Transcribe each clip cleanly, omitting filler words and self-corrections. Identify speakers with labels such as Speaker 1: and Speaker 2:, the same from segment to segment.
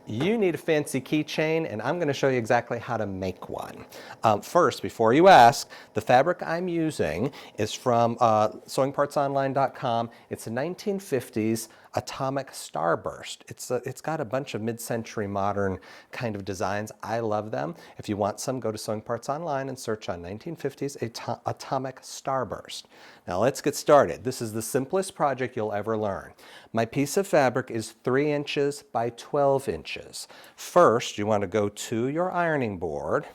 Speaker 1: You need a fancy keychain, and I'm going to show you exactly how to make one. First, before you ask, the fabric I'm using is from sewingpartsonline.com. It's a 1950s atomic starburst. It's got a bunch of mid-century modern kind of designs. I love them. If you want some, go to Sewing Parts Online and search on 1950s atomic starburst. Now let's get started. This is the simplest project you'll ever learn. My piece of fabric is 3 inches by 12 inches. First, you want to go to your ironing board,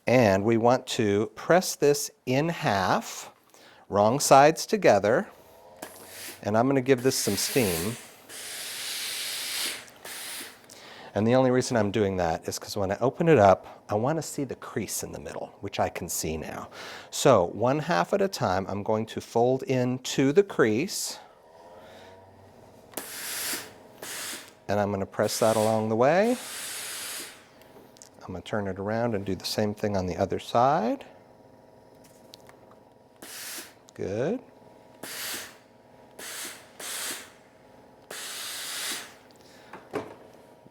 Speaker 1: and we want to press this in half, wrong sides together, and I'm going to give this some steam. And the only reason I'm doing that is because when I open it up, I want to see the crease in the middle, which I can see now. So 1/2 at a time, I'm going to fold into the crease, and I'm going to press that along the way. I'm going to turn it around and do the same thing on the other side. Good.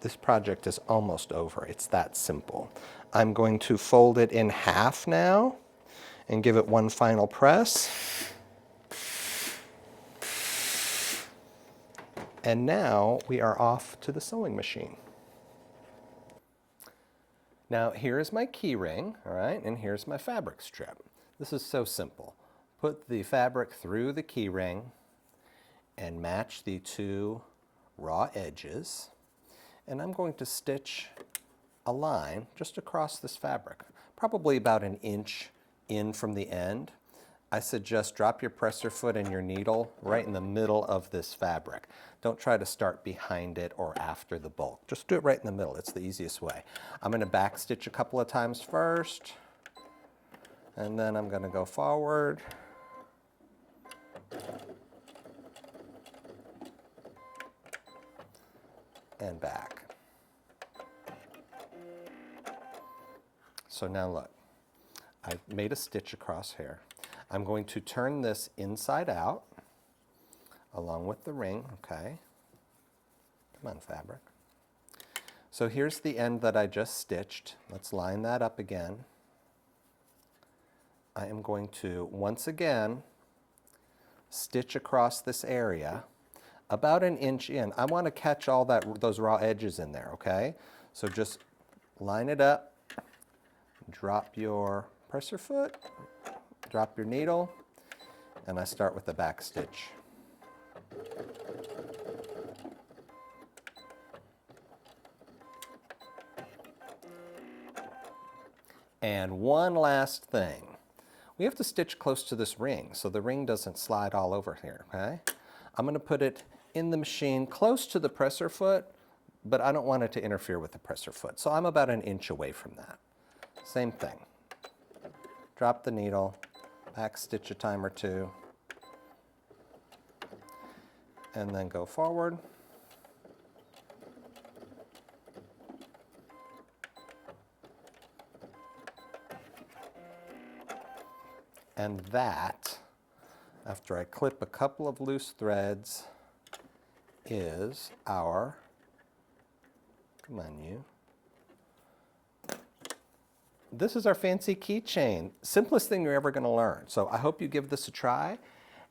Speaker 1: This project is almost over. It's that simple. I'm going to fold it in half now and give it one final press. And now we are off to the sewing machine. Now here's my key ring, all right, and here's my fabric strip. This is so simple. Put the fabric through the key ring and match the 2 raw edges. And I'm going to stitch a line just across this fabric, probably about 1 inch in from the end. I suggest drop your presser foot and your needle right in the middle of this fabric. Don't try to start behind it or after the bulk. Just do it right in the middle. It's the easiest way. I'm going to back stitch a couple of times first, and then I'm going to go forward. And back. So now look, I've made a stitch across here. I'm going to turn this inside out along with the ring, okay? Come on, fabric. So here's the end that I just stitched. Let's line that up again. I am going to, once again, stitch across this area about 1 inch in. I want to catch all those raw edges in there, okay? So just line it up, drop your presser foot, drop your needle, and I start with the back stitch. And one last thing. We have to stitch close to this ring so the ring doesn't slide all over here, okay? I'm going to put it in the machine close to the presser foot, but I don't want it to interfere with the presser foot. So I'm about 1 inch away from that. Same thing. Drop the needle, back stitch a time or 2, and then go forward. And that, after I clip a couple of loose threads, is our, come on you, this is our fancy keychain. Simplest thing you're ever going to learn. So I hope you give this a try,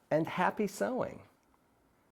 Speaker 1: and happy sewing.